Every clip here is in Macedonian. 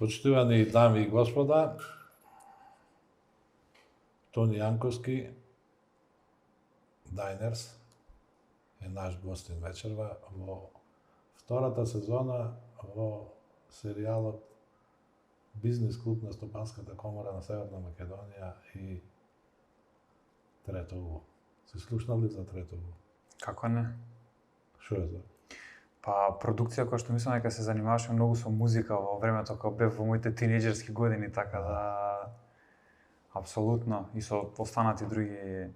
Почитувани дами и господа, Тони Јанковски, Diners, е наш гостин вечерва во втората сезона во серијалот Бизнес клуб на Стопанската комора на Северна Македонија и Трето У. Се слушнали за Трето У? Како не? Шо е за? Па, продукција која што мислам дека се занимаваше многу со музика во времето кога бев во моите тинејџерски години, така да апсолутно и со останати други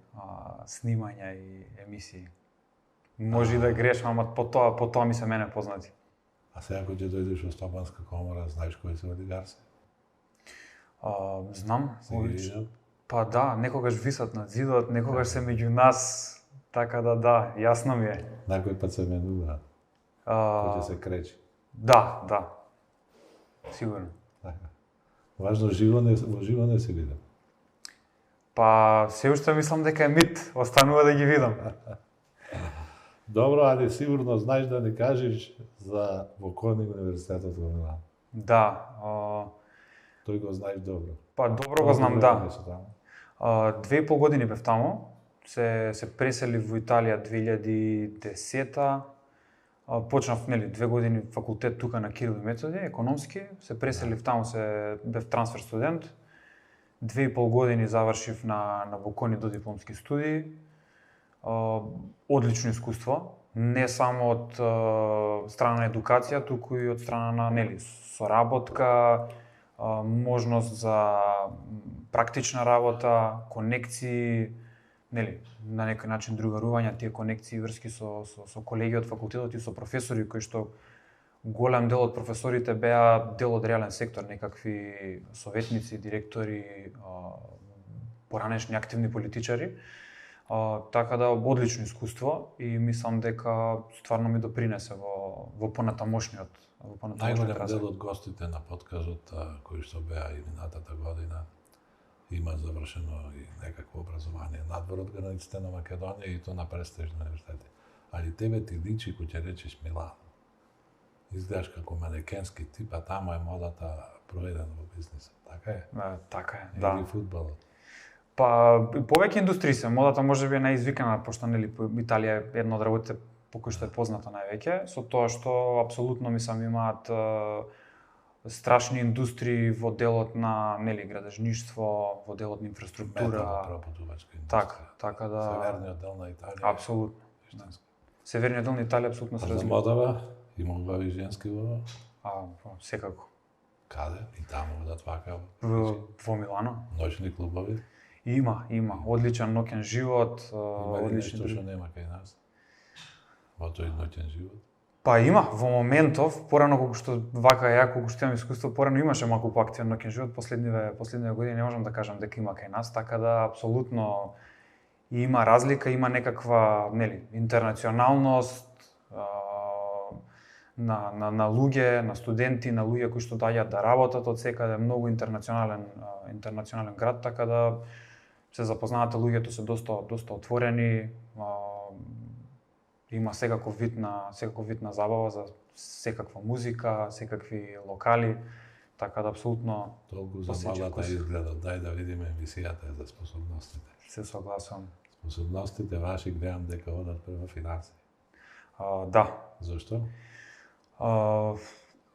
снимања и емисии. Може и да грешам, ама по тоа ми се мене познати. А сега кога ќе дојдеш во Стопанска комора, знаеш кои се олигарси? Знам. Се Па да, некогаш висат на зидот, некогаш се меѓу нас, така да, јасно ми е. Накој пат се менува. Кој ќе се кречи. Да. Сигурно. Така. Важно живо не се видам. Па, се уште мислам дека е мит, останува да ги видам. Добро, али сигурно знаеш да ни кажеш за Вокони универзитетот во Милано. Да. Тој го знаеш добро. Па, добро го знам, да. 2,5 години бев таму. Се пресели во Италија 2010-та. Почнав, 2 години факултет тука на Кирил и Методи, економски. Се преселив таму, бев трансфер студент. 2,5 години завршив на Вокони до дипломски студии. Одлично искуство, не само од страна на едукација, туку и од страна на соработка, можност за практична работа, конекции, на некој начин другарување, тие конекции врски со колеги од факултетот и со професори кои што голем дел од професорите беа дел од реален сектор, некакви советници, директори, поранешни активни политичари. Така да одлично искуство и мислам дека стварно ми допринесе во понатамошниот разговор. Најголем дел од гостите на подкастот кои што беа и минатата година има завршено и некакво образование надвор од границите на Македонија и то на престижни универзитети. Али тебе ти личи кога ќе речеш Милано. Изгледаш како манекенски тип, а таму е модата проведена во бизнисот. Така е? Така е, да. Или фудбалот. Па, повеќе индустрии се. Модата можеби е најизвикана, пошто Италија е една од работите по кои што е позната највеќе, со тоа што апсолутно мислам имаат страшни индустрии во делот на градежништво, во делот на инфраструктура, пропатувачка индустрија. Така да Северниот дел на Италија. Апсолутно. Северниот дел на Италија апсолутно се развива. За модава има убави женски во? Секако. Каде? И таму да твака? Во Милано. Ноќни клубови? Има. Одличен ноќен живот, одличен нешто што нема кај нас. Во тој ноќен живот. Па има, во моментов, порано колку што вака ја, колку што имам искуство, порано имаше малку поактивен ноќен живот, последниве години не можам да кажам дека има кај нас, така да апсолутно има разлика, има некаква, интернационалност на луѓе, на студенти, на луѓе кои што доаѓаат да работат од секаде, многу интернационален град, така да се запознавате луѓето се доста отворени, има секаков вид на забава за секаква музика, секакви локали, така да апсолутно толку за малата изгледа. Дај да видиме емисијата за способностите. Се согласувам. Способностите ваши гледам дека одат прво финанси. Да. Зошто?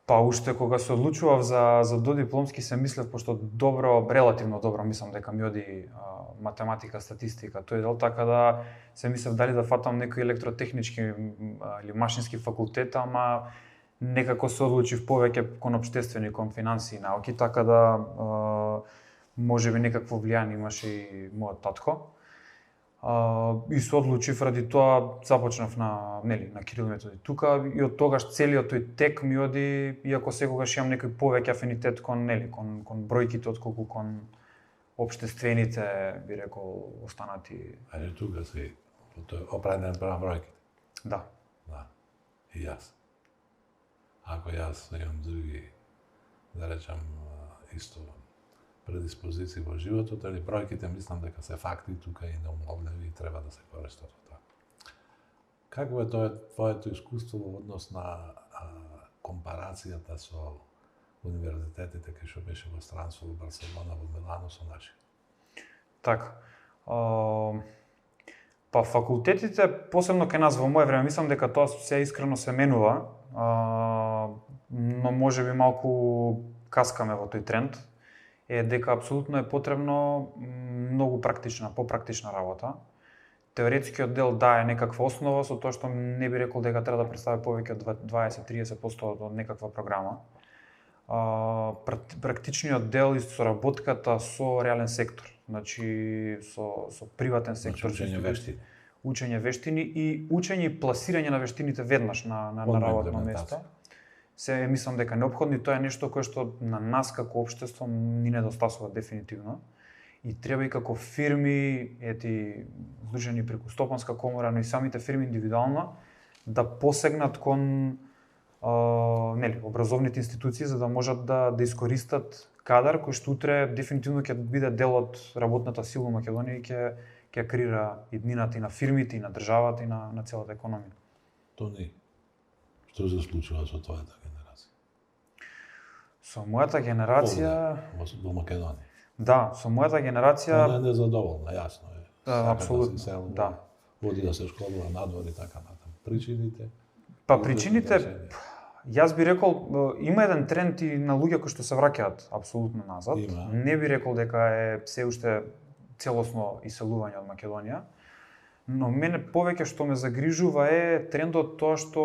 Па уште кога се одлучував за додипломски се мислев, пошто релативно добро мислам дека ми оди математика, статистика, тој дел, така да се мислев дали да фатам некој електротехнички или машински факултет, ама некако се одлучив повеќе кон општествени, кон финансии и науки, така да можеби некакво влијание имаше и мојот татко. И се одлучив ради тоа, започнав на Кирил и Методи тука и од тогаш целиот тој тек ми оди, иако секогаш имам некој повеќе афинитет кон бројките отколку кон општествените, би рекол, останати. Ајде тука си опреден према бројките. Да. И јас. ако јас имам други, да речам, исто предиспозиции во животот, али бројките мислам дека се факти тука и неумолневи и треба да се користат од тоа. Какво е твоето искуство во однос на компарацијата со универзитетите кај што беше во странство, во Барселона, во Милано со наши? Така. Па факултетите, посебно кај нас во моје време, мислам дека тоа се искрено се менува, но можеби малку каскаме во тој тренд, е дека апсолутно е потребно многу практична, попрактична работа. Теоретскиот дел е некаква основа, со тоа што не би рекол дека треба да представи повеќе од 20-30% од некаква програма. Практичниот дел и соработката со реален сектор, значи со приватен сектор, учење вештини и учење и пласирање на вештините веднаш на работно место. Се мислам дека неопходно и тоа е нешто кое што на нас како општество ни недостасува дефинитивно. И треба и како фирми, здружени преку Стопанска комора, но и самите фирми индивидуално да посегнат кон образовните институции за да можат да искористат кадар кој што утре дефинитивно ќе биде дел од работната сила во Македонија и ќе креира иднината и на фирмите, и на државата, и на целата економија. Тони, што се случува со твојата генерација? Со мојата генерација во Македонија. Да, со мојата генерација Она е незадоволна, јасно е. Апсолутно, да се селува, да. Води да се школува надвор и така натаму. Причините? Па причините, јас би рекол, има еден тренд и на луѓе кои што се враќаат апсолутно назад. Има. Не би рекол дека е се уште целосно иселување од Македонија, но мене повеќе што ме загрижува е трендот тоа што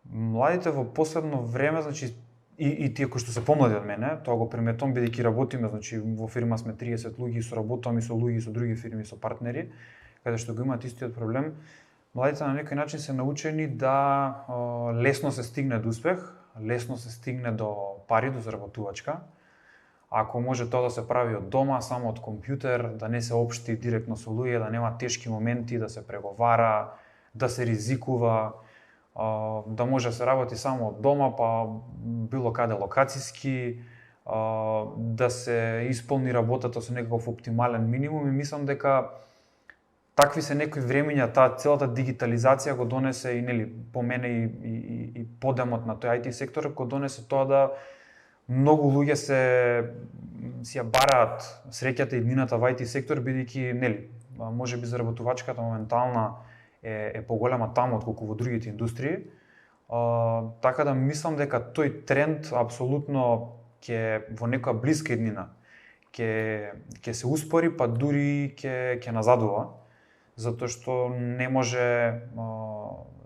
младите во последно време, значи и тие кои што се помлади од мене, тоа го приметувам бидејќи работиме, значи во фирма сме 30 луѓе и соработуваме со луѓе со други фирми, со партнери, каде што го имаат истиот проблем. Младите на некој начин се научени да лесно се стигне до успех, лесно се стигне до пари, до заработувачка. Ако може тоа да се прави од дома, само од компјутер, да не се општи директно со луѓе, да нема тешки моменти, да се преговара, да се ризикува, да може да се работи само од дома, па било каде локацијски, да се исполни работата со некаков оптимален минимум и мислам дека такви се некои времиња, таа целата дигитализација го донесе и по мене и подемот на тој IT сектор го донесе тоа да многу луѓе си ја бараат среќата и иднината во IT сектор бидејќи можеби заработувачката моментална е поголема таму отколку во другите индустрии. Така да мислам дека тој тренд апсолутно ќе во некоја блиска иднина ќе се успори, па дури ќе назадува, затоа што не може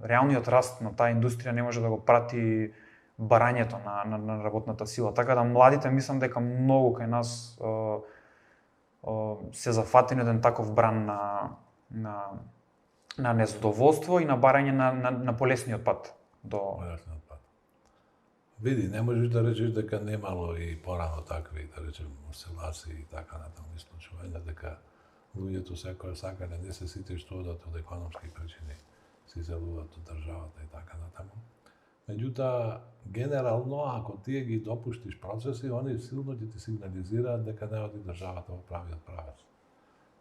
реалниот раст на таа индустрија не може да го прати барањето на работната сила. Така да младите мислам дека многу кај нас се зафатени еден таков бран на незадоволство и на барање на полесниот пат до полесниот пат. Види, не можеш да речеш дека немало и порано такви, да речем, осцилации и така натаму случувања, дека луѓето секој сакале, не се сите што одат од економски причини, се иселуваат од државата и така натаму. Меѓутоа, генерално, ако тие ги допуштиш процеси, они силно ќе ти сигнализираат дека не оди државата во правиот правец.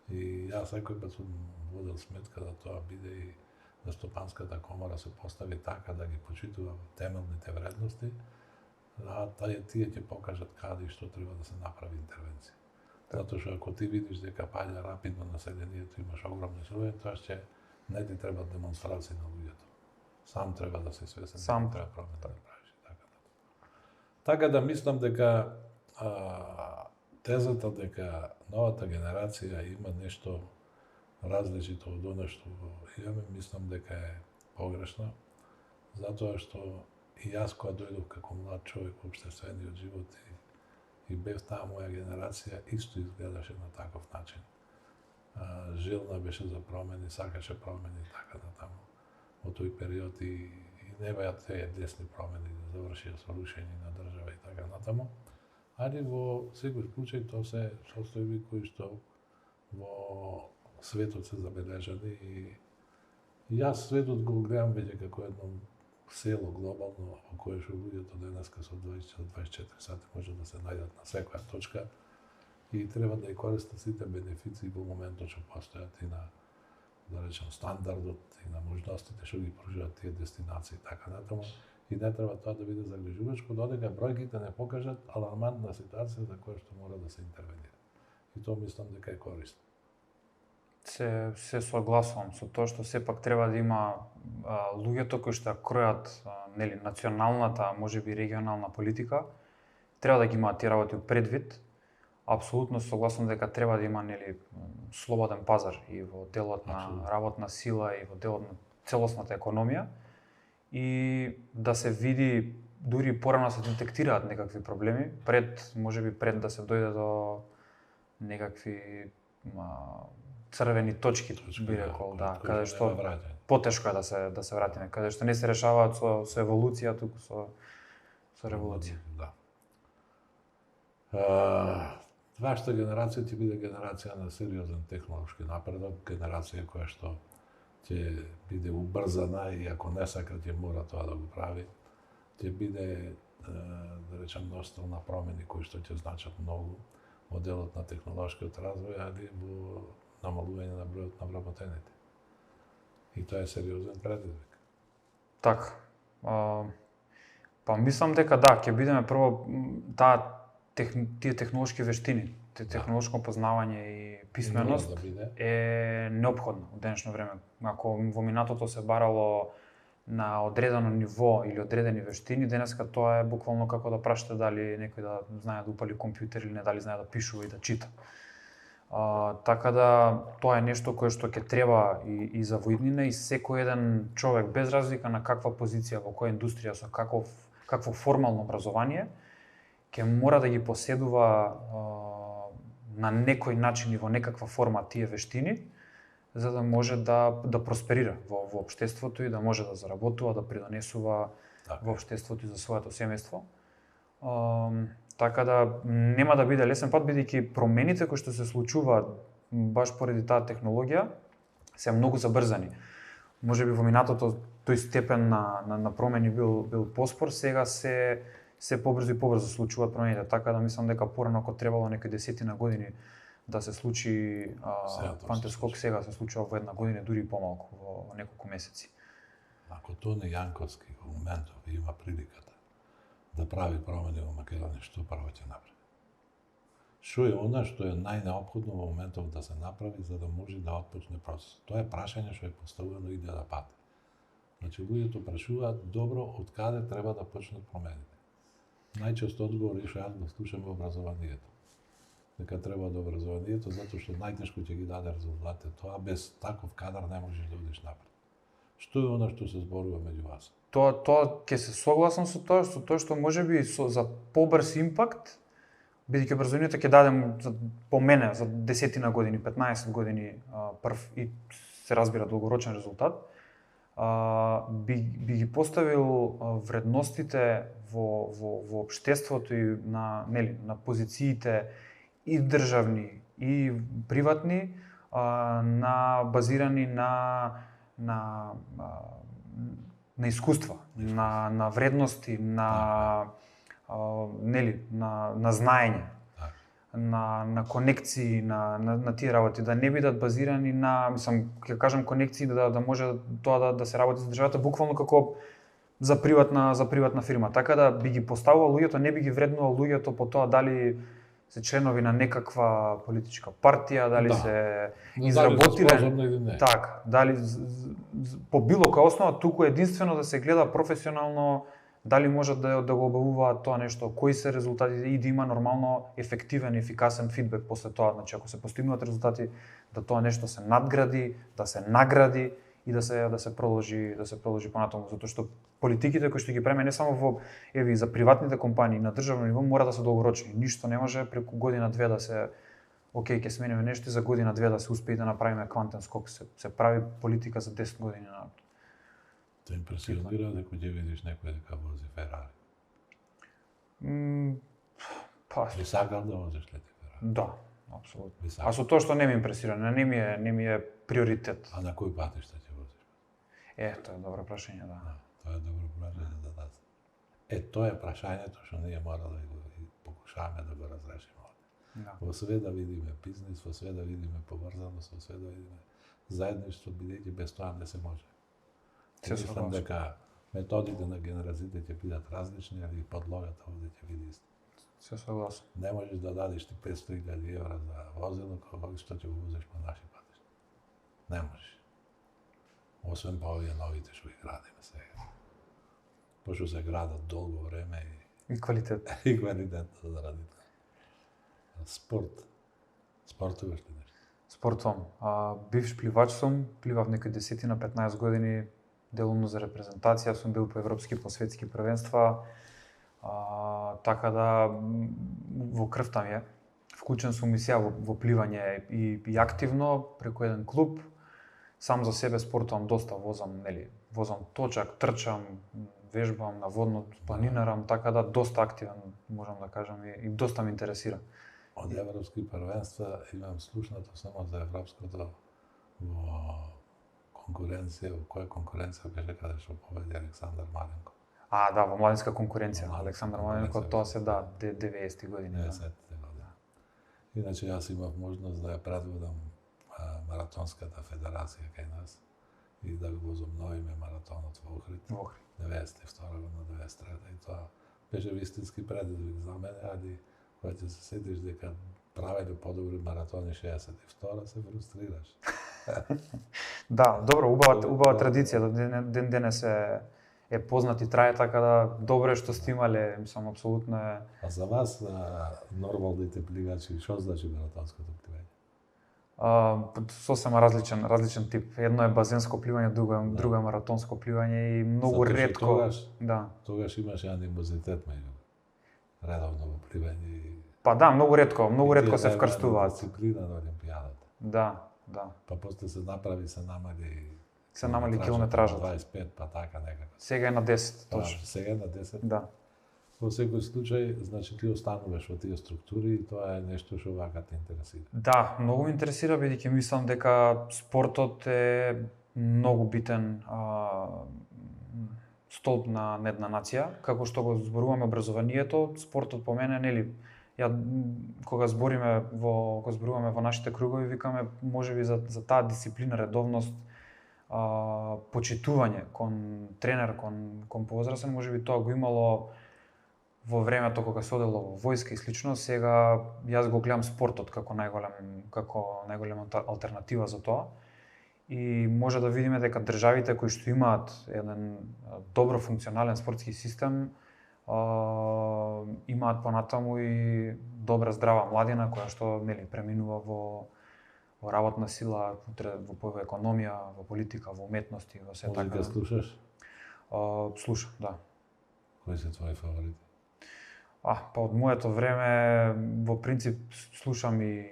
И јас секој пат сум водел сметка да тоа биде и да Стопанската комора се постави така да ги почитува темелните вредности, а тие ќе покажат каде и што треба да се направи интервенција. Затоа што ако ти видиш дека паѓа рапидно населението, имаш огромни силови, тоа ќе не ти треба демонстрации на луѓето. Сам треба да се свесен, сам треба промена да правиш и така. Така да мислам дека тезата дека новата генерација има нешто различито од она што имаме, мислам дека е погрешно, затоа што и јас кога дојдов како млад човек во општествениот живот и бев таа моја генерација, исто изгледаше на таков начин. Желна беше за промени, сакаше промени и така натаму. Во тој период и не беа тие десни промени, завршија со рушење на држава и така натаму. Али во секој случај тоа се состојби кои што во светот се забележани и јас светот го гледам веќе како едно село глобално во кое што луѓето денеска со 24 сати може да се најдат на секоја точка и треба да ја користат сите бенефиции во моментот што постојат и на, да речем, стандардот и на можностите што ги пружуваат тие дестинации и така натаму. И не треба тоа да биде загрижувачко, додека бројките не покажат алармантна ситуација за која што мора да се интервенира. И тоа мислам дека е корисно. Се согласувам со тоа што сепак треба да има луѓето кои што кројат нели националната, можеби регионална политика, треба да ги имаат тие работи предвид. Апсолутно согласувам дека треба да има нели слободен пазар и во делот на работна сила и во делот на целосната економија и да се види дури порано се детектираат некакви проблеми можеби пред да се дојде до некакви црвени точки, би рекол, да, каде што потешко е да се вратиме, каде што не се решаваат со еволуција, туку со револуција. Да. Вашата генерација ќе биде генерација на сериозен технолошки напредок, генерација која што ќе биде убрзана и ако не сака ќе мора тоа да го прави. Ќе биде, да речем, носител на промени кои што ќе значат многу во делот на технолошкиот развој, али во намалување на бројот на вработените. И тоа е сериозен предизвик. Така. Па мислам дека да, ќе бидеме прво тие технолошки вештини, технолошко познавање и писменост е неопходно во денешно време. Ако во минатото се барало на одредено ниво или одредени вештини, денеска тоа е буквално како да прашате дали некој да знае да упали компјутер или не, дали знае да пишува и да чита. Така да тоа е нешто кое што ќе треба и за воиднина и секој еден човек без разлика на каква позиција во која индустрија со какво формално образование ќе мора да ги поседува на некој начин и во некаква форма тие вештини за да може да просперира во општеството и да може да заработува, да придонесува во општеството и за своето семејство. Така да нема да биде лесен пат, бидејќи промените кои што се случуваат баш поради таа технологија се многу забрзани. Можеби во минатото тој степен на промени бил поспор, сега се побрзо и побрзо случуваат промените, така да мислам дека порано ако требало некои десетина години да се случи пантерскок, сега се случува во една година, дури и помалку, во неколку месеци. Ако Тони Јанковски во моментов има приликата да прави промени во Македонија, што прво ќе направи? Што е она што е најнеопходно во моментов да се направи за да може да отпочне процес? Тоа е прашање што е поставено и да пати. Значи, луѓето прашуваат добро од каде треба да почнат промените. Најчесто одговор е што јас го слушам во образованието. Дека треба да образованието, затоа што најтешко ќе ги даде резултати. Тоа без таков кадар не можеш да одиш напред. Што е она што се зборува меѓу вас? Тоа ќе се согласам со тоа што можеби за побрз импакт, бидејќи образованието ќе даде по мене за 10 години, 15 години прв и се разбира долгорочен резултат, би ги поставил вредностите во општеството и на позициите и државни и приватни базирани на искуства, на вредности, на знаење, на конекции, на тие работи, да не бидат базирани ќе кажам конекции да може тоа да се работи за државата буквално како за приватна фирма. Така да би ги поставувал луѓето, не би ги вреднувал луѓето по тоа дали се членови на некаква политичка партија, дали се изработиле, така, дали по било која основа, туку единствено да се гледа професионално дали можат да го обавуваат тоа нешто, кои се резултатите и да има нормално ефективен и ефикасен фидбек после тоа. Значи, ако се постигнуваат резултати, да тоа нешто се надгради, да се награди и да се продолжи понатаму, затоа што политиките кои што ги преме не само за приватните компании на државно ниво мора да се долгорочни. Ништо не може преку година-две да се ќе смениме нешто и за година-две да се успее да направиме квантен скок. Се прави политика за 10 години на. Те импресионира дека ќе видиш некој дека вози Ферари? Би сакал да возиш ли Ферари? Да, апсолутно. А со тоа што не ме импресира, не ми е приоритет. А на кој патишта ќе возиш? Тоа е добро прашање, да. Тоа е добро прашање за нас. Тоа е прашањето што ние мора да го покушаваме да го разрешиме. Да. Во све да видиме бизнис, во све да видиме поврзаност, во све да видиме заедништво, бидејќи без тоа не се може. Мислам дека методите на генерациите ќе бидат различни, али подлогата овде ќе биде иста. Се согласен. Не можеш да дадеш ти 500.000 евра за возило, кога што ќе го возиш по наши патишта. Не можеш. Освен по овие новите што ги градиме сега. Пошто се градат долго време И квалитет. и квалитетно заради тоа. Спорт. Спортуваш ли нешто? Спортувам. Бивш пливач сум, пливав некои 10-15 години, делумно за репрезентација, сум бил по европски, по светски првенства. Така да во крвта ми е. Вклучен сум и сега во пливање и активно преку еден клуб. Сам за себе спортувам доста, возам точак, трчам, вежбам на водно, планинарам, така да доста активен можам да кажам и доста ме интересира. Од европски првенства имам слушнато само за европското во конкуренција, во која конкуренција беше каде што победи Александар Маленко. Да, во младинска конкуренција. Младинска Александар конкуренција, Маленко, тоа се 90-ти години. 90-ти години. Иначе јас имав можност да ја предводам маратонската федерација кај нас и да го возобновиме маратонот во Охрид. 92 година, 93 и тоа беше вистински предизвик за мене, али кога ќе се сетиш дека правеле подобри маратони 62, се фрустрираш. Да, добро, убава традиција, ден денес е познат и трае, така да добро е што сте имале, мислам, апсолутно е. А за вас, нормалните пливачи, што значи маратонското пливање? Сосема различен тип. Едно е базенско пливање, друго е маратонско пливање и многу ретко. Тогаш имаше анимозитет меѓу редовно во пливање. Многу ретко се вкрстуваат. Дисциплина на олимпијадата. Да. Па после се намали километражот. 25, па така некако. Сега е на 10, точно. Сега е на 10? Да. Во секој случај, значи ти остануваш во тие структури и тоа е нешто што вака те интересира. Да, многу ме интересира, бидејќи мислам дека спортот е многу битен столб на една нација. Како што го зборуваме образованието, спортот по мене, кога зборуваме во нашите кругови, викаме можеби за таа дисциплина, редовност, почитување кон тренер, кон повозрасен, можеби тоа го имало во времето кога се одело во војска и слично. Сега јас го гледам спортот како најголема алтернатива за тоа. И може да видиме дека државите кои што имаат еден добро функционален спортски систем имаат понатаму и добра здрава младина која што преминува во работна сила, во економија, во политика, во уметности, во се така. Музика слушаш? Слушам, да. Кои се твои фаворити? Па од моето време во принцип слушам и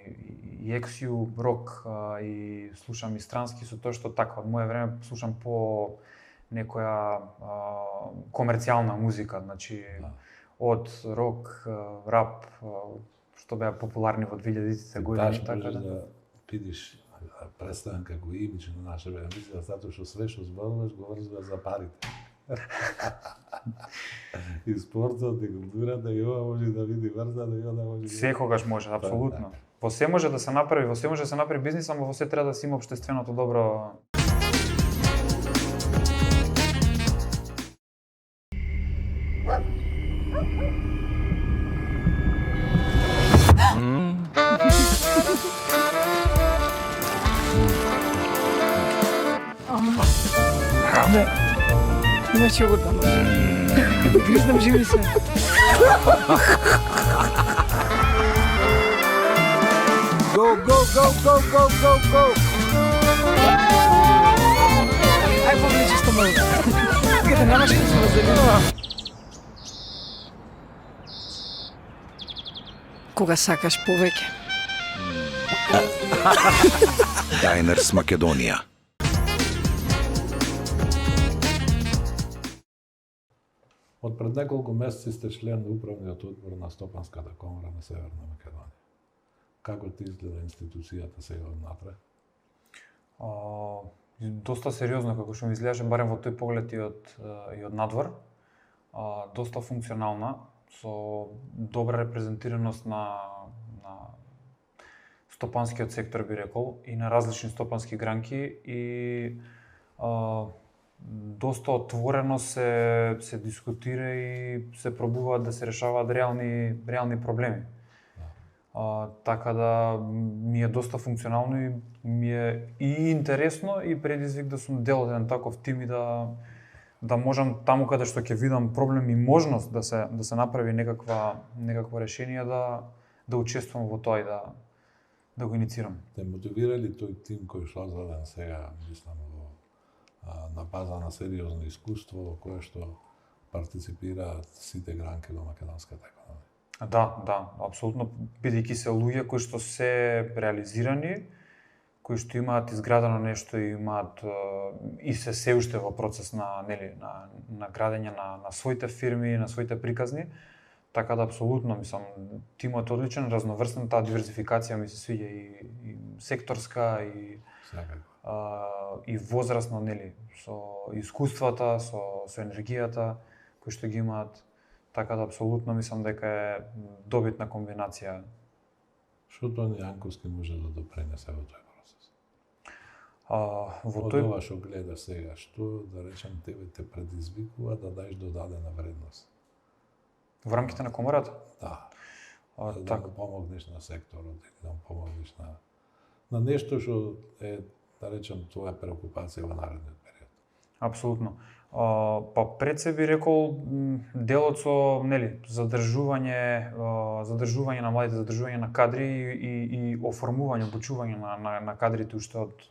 ексју, рок, и слушам и странски, со тоа што така од мое време слушам по некоја комерцијална музика, значи од рок, рап, што беа популарни во 2000-тите години, така да видиш представен како имидж на наша емисија, затоа што све што зборуваш го врзуваш за парите. И спортот, и културата, и ова може да види врзано, и она може... Секогаш може, апсолутно. Во се може да се направи, бизнис, ама во се треба да се има општественото добро. Иначе го дам. Гриждам живи се. Go, go, go, go, go, go, go! Ај повлече што малку. Каде немаш да се разделува. Кога сакаш повеќе. Diners Македонија. Од пред неколку месеци сте член на управниот одбор на Стопанската комора на Северна Македонија. Како ти изгледа институцијата сега однатре? доста сериозно како што ми изгледаше барем во тој поглед и од надвор. Доста функционална, со добра репрезентираност на стопанскиот сектор би рекол и на различни стопански гранки и доста отворено се дискутира и се пробуваат да се решаваат реални проблеми. Така да ми е доста функционално и ми е и интересно и предизвик да сум дел од еден таков тим и да можам таму каде што ќе видам проблем и можност да се направи некакво решение да учествувам во тоа и да го инициирам. Те мотивира ли тој тим кој што зададен сега, мислам, на база на сериозно искуство во кое што партиципираат сите гранки во македонската економија? Да, апсолутно, бидејќи се луѓе кои што се реализирани, кои што имаат изградено нешто и имаат и се уште во процес на градење на своите фирми, на своите приказни. Така да апсолутно, мислам, тимот е одличен, разноврстен, таа диверзификација ми се свиѓа и секторска и и возрастно, со искуствата, со енергијата кои што ги имаат. Така да апсолутно мислам дека е добитна комбинација. Што Тони Јанковски може да допринесе во тој процес? Од ова што гледаш сега, што да речем тебе те предизвикува да даеш додадена вредност? Во рамките на комората? Да. Да помогнеш на секторот или да помогнеш на нешто што е, да речем, твоја преокупација во наредниот период. Апсолутно. Па пред се би рекол делот со задржување на младите, задржување на кадри и оформување, обучување на кадрите уште од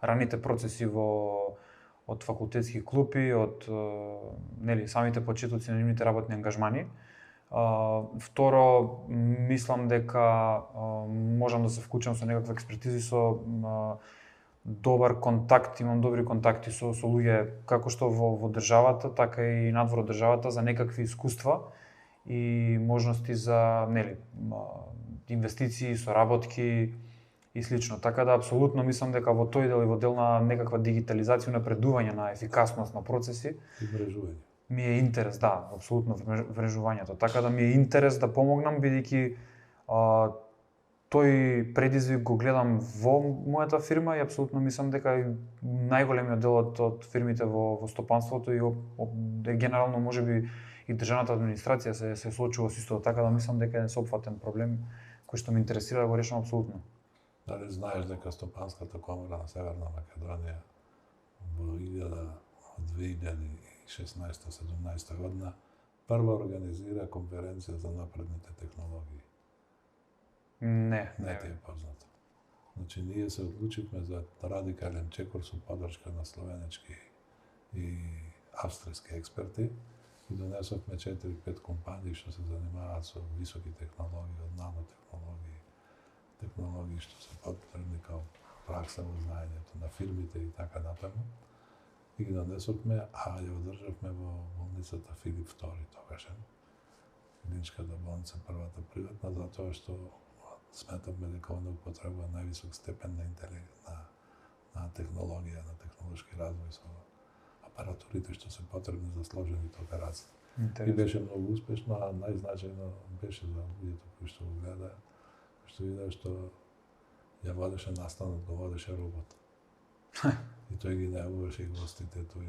раните процеси од факултетски клупи, од самите почетоци на нивните работни ангажмани. Второ, мислам дека можам да се вклучам со некаква експертиза, со добар контакт, имам добри контакти со луѓе како што во државата, така и надвор од државата за некакви искуства и можности за инвестиции, соработки и слично. Така да апсолутно мислам дека во тој дел и во дел на некаква дигитализација, напредување на ефикасност на процеси и мрежување. Ми е интерес, да, апсолутно врежувањето. Така да ми е интерес да помогнам бидејќи тој предизвик го гледам во мојата фирма и апсолутно мислам дека најголемиот дел од фирмите во стопанството и генерално можеби и државната администрација се соочува со истото, така да мислам дека е сопфатен проблем кој што ме интересира да го решам апсолутно. Дали знаеш дека Стопанската комора на Северна Македонија во 2016-17 година прва организира конференција за напредните технологии? Не ти е познато. Значи, ние се одлучивме за радикален чекор со подршка на словенечки и австријски експерти и донесовме 4-5 компании што се занимаваат со високи технологии, од технологии што се потребни као пракса во знаењето на фирмите и така натаму. И ги донесовме, а ја одржавме во болницата Филип II тогашен. Клиничката болница, првата приватна, затоа што сметавме дека она употребува највисок степен на технологија, на технолошки развој со апаратурите што се потребни за сложените операции. И беше многу успешно, а најзначајно беше за луѓето кои што го гледа, што видеа што ја водеше настанот, го водеше робот. И тој ги најавуваше и гостите, тој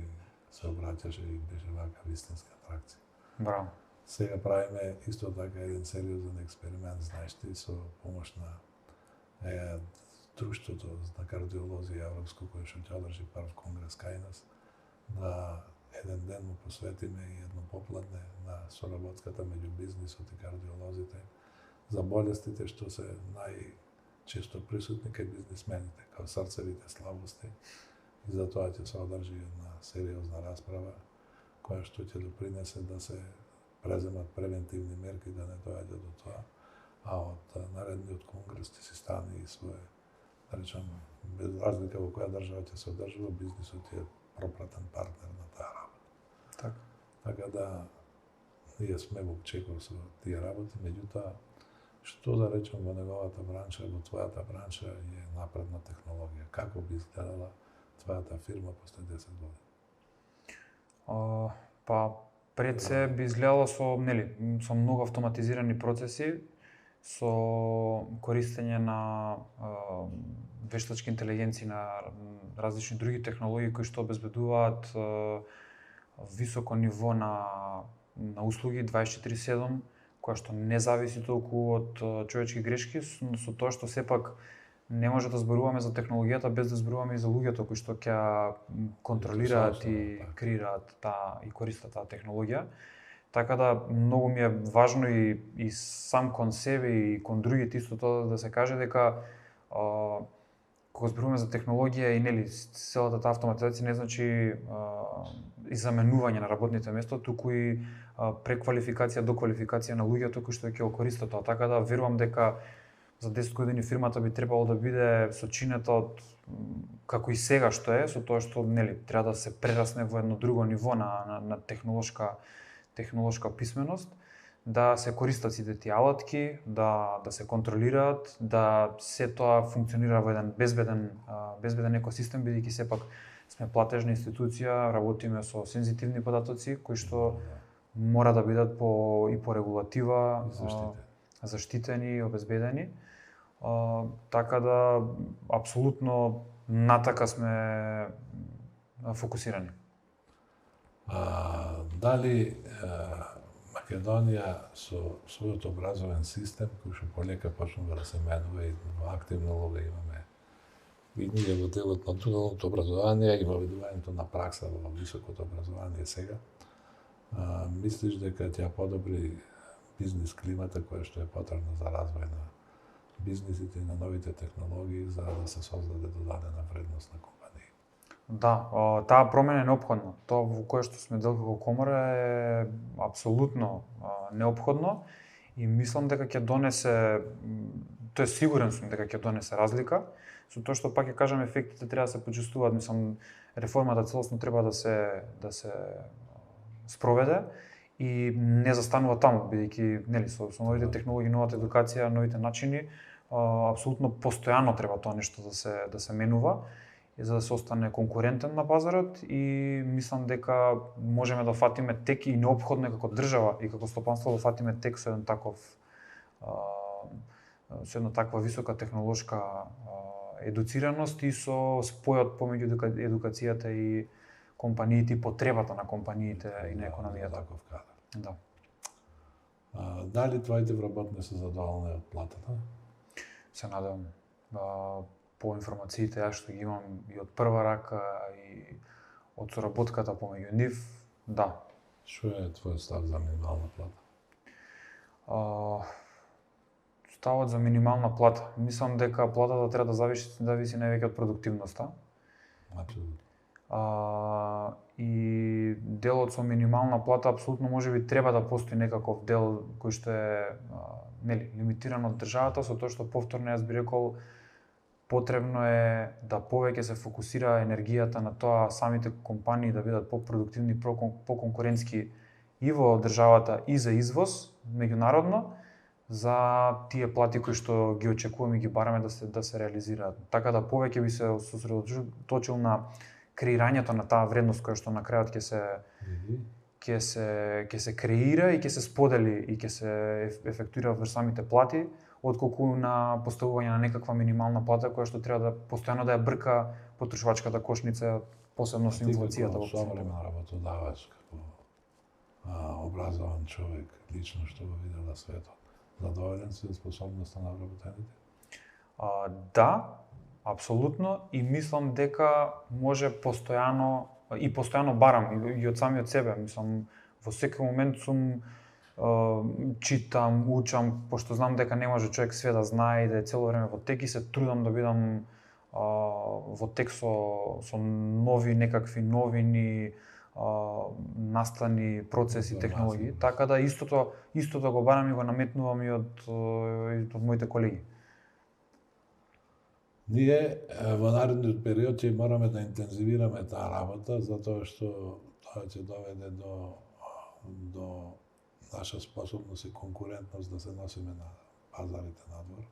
се обраќаше и беше вака вистинска атракција. Браво. Сега правиме исто така еден сериозен експеримент, знаеш ти, со помош на Друштвото на кардиолозија европско, кој што ќе одржи прв конгрес кај нас, да еден ден му посветиме и едно попладне на соработката меѓу бизнисот и кардиолозите за болестите што се најчесто присутни кај бизнисмените, као срцевите слабости. И затоа ќе се одржи една сериозна расправа која што ќе допринесе да се преземат превентивни мерки да не доаѓа до тоа, а од наредниот конгрес ќе се стане и свое, да речем, без разлика во која држава ќе се одржува, бизнисот е пропратен партнер на таа работа. Така да ние сме во чекор со тие работи, меѓутоа што да речем во неговата бранша, во твојата бранша е напредна технологија, како би изгледала твојата фирма после 10 години? Па пред се би изгледало со со многу автоматизирани процеси, со користење на вештачки интелигенции, на различни други технологии кои што обезбедуваат високо ниво на услуги 24/7, која што не зависи толку од човечки грешки, но со тоа што сепак не може да зборуваме за технологијата без да зборуваме и за луѓето кои што ќе контролираат и креираат и користат таа технологија. Така да многу ми е важно и сам кон себе и кон другите исто тоа да се каже дека кога зборуваме за технологија и целата таа автоматизација не значи и заменување на работните места, туку и преквалификација, доквалификација на луѓето кои што ќе го користат тоа. Така да верувам дека за 10 години фирмата би требало да биде сочинета од како и сега што е, со тоа што треба да се прерасне во едно друго ниво на технолошка писменост, да се користат сите тие алатки, да се контролираат, да се тоа функционира во еден безбеден екосистем, бидејќи сепак сме платежна институција, работиме со сензитивни податоци кои што мора да бидат по регулатива заштитени и обезбедени. Така да апсолутно натака сме фокусирани. Дали Македонија со својот образовен систем, кој што полека почнува да се менува и во активна улога имаме и ние во делот на дуалното образование и воведувањето на пракса во високото образование сега, мислиш дека ќе подобри бизнис климата која што е потребна за развој на бизнисите и на новите технологии за да се создаде додадена вредност на компании? Да, таа промена е неопходна. Тоа во кое што сме дел како комора е апсолутно неопходно и мислам дека ќе донесе, тоа сигурен сум дека ќе донесе разлика, со тоа што пак ќе кажам ефектите треба да се почувствуваат, мислам реформата целосно треба да се спроведе и не застанува таму, бидејќи со новите технологии, новата едукација, новите начини, апсолутно постојано треба тоа нешто да се менува и за да се остане конкурентен на пазарот и мислам дека можеме да фатиме тек и неопходно е како држава и како стопанство да фатиме тек со еден со една таква висока технолошка едуцираност и со спојот помеѓу едукацијата и компаниите и потребата на компаниите и на економијата. Таков кадар. Да. Дали твоите вработни се задоволни од платата? Се надевам. По информациите јас што ги имам и од прва рака и од соработката помеѓу нив, да. Што е твојот став за минимална плата? Ставот за минимална плата. Мислам дека платата треба да зависи највеќе од продуктивноста. Апсолутно. И делот со минимална плата апсолутно можеби треба да постои некаков дел кој што е лимитиран од државата, со тоа што повторно јас би рекол потребно е да повеќе се фокусира енергијата на тоа самите компании да бидат попродуктивни, поконкурентски и во државата и за извоз меѓународно за тие плати кои што ги очекуваме и ги бараме да се реализираат. Така да повеќе би се сосредоточил на креирањето на таа вредност која што на крајот ќе се креира и ќе се сподели и ќе се ефектуира врз самите плати, отколку на поставување на некаква минимална плата која што треба да постојано да ја брка потрошувачката кошница, посебно со инфлацијата во современ работодавач, како образован човек, лично што го видел на светот, задоволен си од способноста на вработените? Да, апсолутно, и мислам дека може постојано барам и од самиот себе, мислам во секој момент сум читам, учам, пошто знам дека не може човек све да знае и да е цело време во тек и се трудам да бидам во тек со нови некакви новини, настани, процеси, технологии. Така да истото го барам и го наметнувам и од моите колеги. Ние во наредниот период ќе мораме да интензивираме таа работа, затоа што тоа ќе доведе до наша способност и конкурентност да се носиме на пазарите надвор.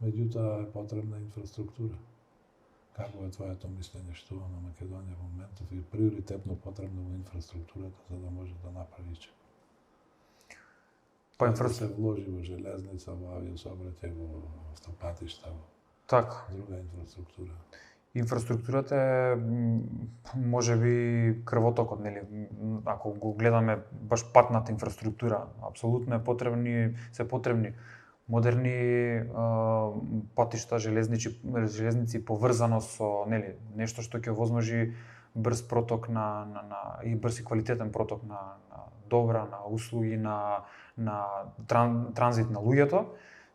Меѓутоа е потребна инфраструктура. Какво е твоето мислење што на Македонија во моментов и приоритетно потребно во инфраструктурата за да може да направи ичек? Па Да се вложи во железница, во авиосообраќај, во автопатишта, во Така. друга инфраструктура. Инфраструктурата е можеби крвотокот, нели? Ако го гледаме баш патната инфраструктура, апсолутно е потребни модерни патишта, железници поврзано со, нели, нешто што ќе возможи брз проток и брз и квалитетен проток на добра, на услуги, на транзит на луѓето,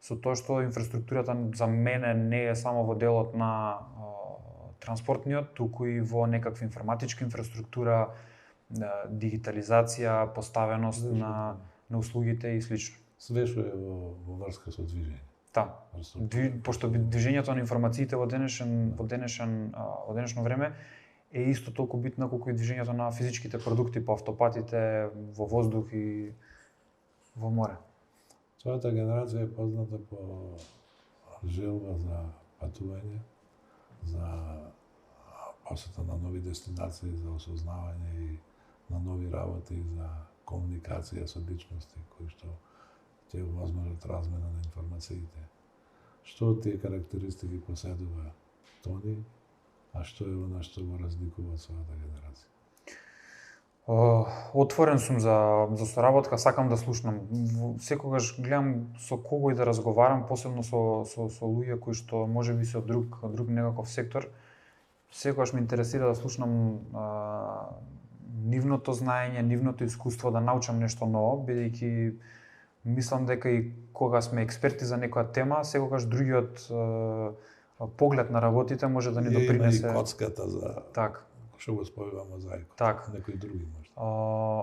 со тоа што инфраструктурата за мене не е само во делот на транспортниот, туку и во некаква информатичка инфраструктура, дигитализација, поставеност на услугите и слично. Све што е во врска со движење. Да. Пошто движењето на информациите во денешно време е исто толку битно колку и движењето на физичките продукти по автопатите, во воздух и во море. Својата генерација е позната по желба за патување, за посета на нови дестинации, за осознавање и на нови работи, за комуникација со личности кои што ќе овозможат размена на информациите. Што од тие карактеристики поседува Тони, а што е она што го разликува од својата генерација? Отворен сум за соработка, сакам да слушнам. Секогаш гледам со кого и да разговарам, посебно со луѓе кои што можеби се од друг некаков сектор. Секогаш ме интересира да слушнам нивното знаење, нивното искуство, да научам нешто ново, бидејќи мислам дека и кога сме експерти за некоја тема, секогаш другиот поглед на работите може да ни допринесе. Има и коцката за Так. што го спојува мозаикот. Так. Некои други може.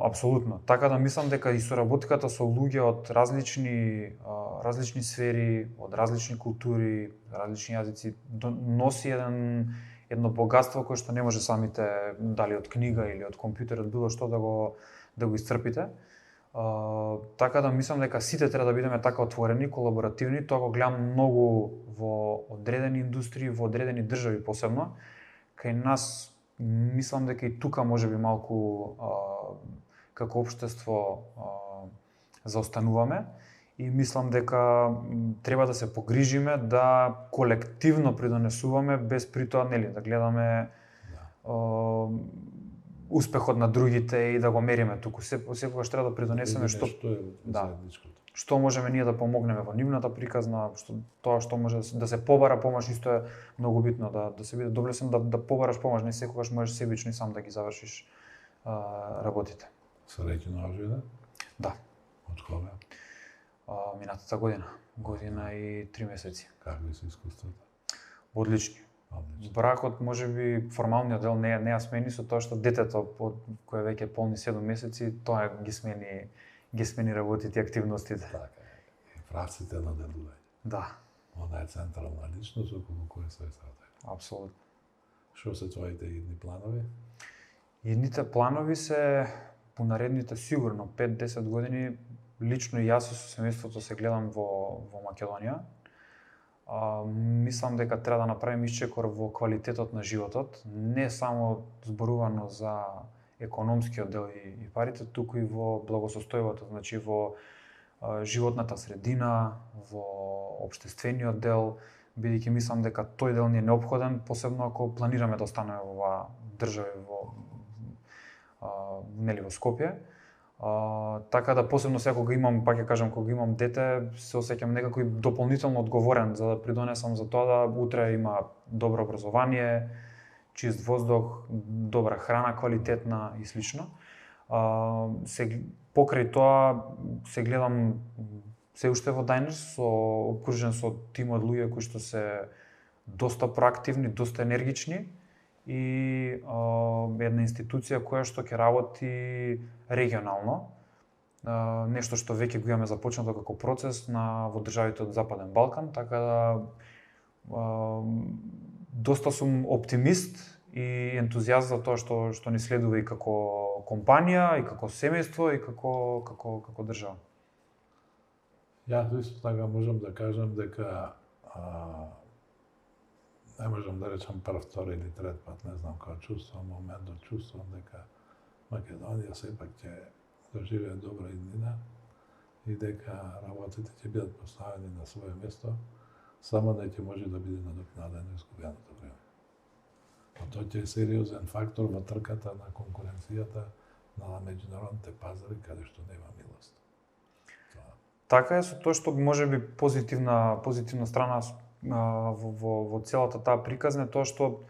Апсолутно. Така да мислам дека и соработката со луѓе од различни сфери, од различни култури, различни јазици носи едно богатство кое што не може самите, дали од книга или од компјутер, од било што да го исцрпите. Така да мислам дека сите треба да бидеме така отворени, колаборативни. Тоа го гледам многу во одредени индустрии, во одредени држави посебно. Кај нас мислам дека и тука можеби малку како општество заостануваме и мислам дека треба да се погрижиме да колективно придонесуваме без при тоа, нели, да гледаме успехот на другите и да го мериме туку. Секогаш треба да придонесеме што е заедничкото. Што можеме ние да помогнеме во нивната приказна, што може да се побара помош, исто е многу битно, да се биде доблесен да побараш помош, не секогаш можеш себично и сам да ги завршиш работите. Среќна ожина? Да. Од кога? Минатата година и 3 месеци. Какви се искуствата? Одлични. Бракот можеби формалниот дел не ја смени со тоа што детето кое веќе полни 7 месеци, тоа ги смени работите и активностите. Така е. И правците на делување. Да. Она е централна личност околу која се сработува. Апсолутно. Што се твоите идни планови? Идните планови се по наредните сигурно 5-10 години. Лично и јас и со семејството се гледам во Македонија. Мислам дека треба да направим исчекор во квалитетот на животот, не само зборувано за економскиот дел и парите, туку и во благосостојбото, значи во животната средина, во општествениот дел, бидејќи мислам дека тој дел ни е неопходен, посебно ако планираме да останеме во оваа држава во Скопје. Така да посебно сега кога имам, пак ќе кажам, кога имам дете, се осеќам некако и дополнително одговорен за да придонесам за тоа да утре има добро образование, чист воздух, добра храна, квалитетна и слично. Покрај тоа се гледам се уште во Дайнерс, обкружен со тим од луѓе кои што се доста проактивни, доста енергични и една институција која што ќе работи регионално. Нешто што веќе го имаме започнато како процес во државите од Западен Балкан, така да доста сум оптимист и ентузијаст за тоа што ни следува и како компанија, и како семејство, и како држава. Јас исто така можам да кажам дека не можам да речам прв, втори или трет пат, не знам, кога чувствувам моментот, чувствувам дека Македонија сепак ќе доживее добра иднина и дека работите ќе бидат поставени на свое место, само да ќе може да биде надокнадено изгубеното време. А тоа ќе е сериозен фактор во трката на конкуренцијата на меѓународните пазари, каде што нема милост. Така е, со тоа што можеби позитивна страна во целата таа приказна е тоа што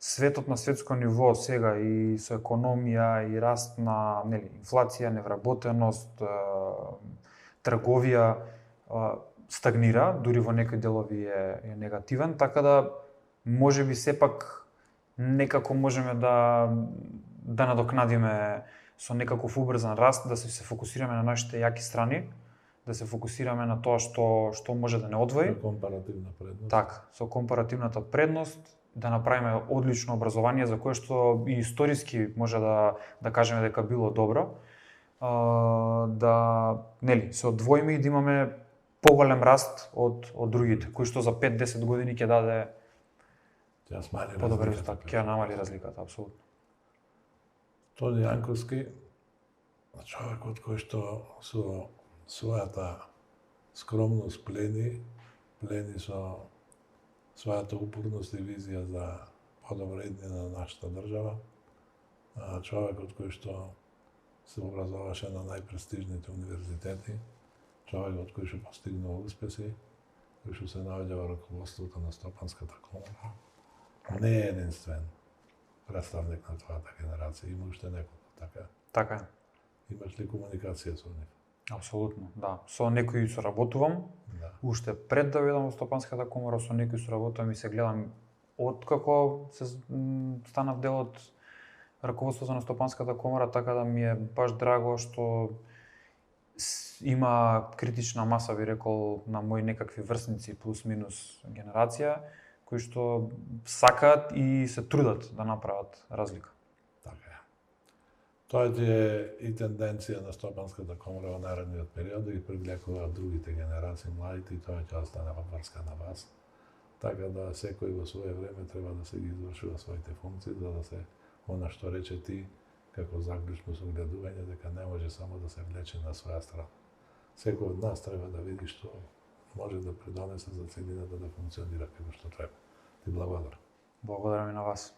светот на светско ниво сега и со економија и раст на инфлација, невработеност, трговија стагнира, дури во некои делови е негативен, така да можеби сепак некако можеме да надокнадиме со некаков убрзан раст, да се фокусираме на нашите јаки страни, да се фокусираме на тоа што може да не одвои. Компаративна предност. Така, со компаративната предност, да направиме одлично образование за кое што и историски може да кажеме дека било добро, да се одвоиме и да имаме поголем раст од другите, кои што за 5-10 години ќе даде подобар резултат, ќе намали разликата апсолутно. Тони Јанковски, човекот кој што со својата скромност плени со својата упорност и визија за подобра иднина на нашата држава, човекот кој што се образоваше на најпрестижните универзитети, човекот кој што постигнал успеси, кој што се наоѓа во раководството на Стопанската комора, не е единствен представник на твојата генерација, има уште неколку, така? Така е. Имаш ли комуникација со нив? Апсолутно, да. Со некои соработувам, уште пред да бидам во Стопанската комора, со некои соработувам и се гледам откако се станав дел од раководството на Стопанската комора, така да ми е баш драго што има критична маса, би рекол, на мои некакви врсници плюс-минус генерација, кои што сакаат и се трудат да направат разлика. Така е. Тоа е и тенденција на Стопанската комора во наредниот период да ги привлекуваат другите генерации, младите, и тоа ќе остане во врска на вас. Така да секој во свое време треба да се ги извршува своите функции, за да се она што рече ти како заклучно согледување, дека не може само да се влече на своја страна. Секој од нас треба да види што може да придонесе за целината да функционира како што треба. Ти благодарам. Благодарам и на вас.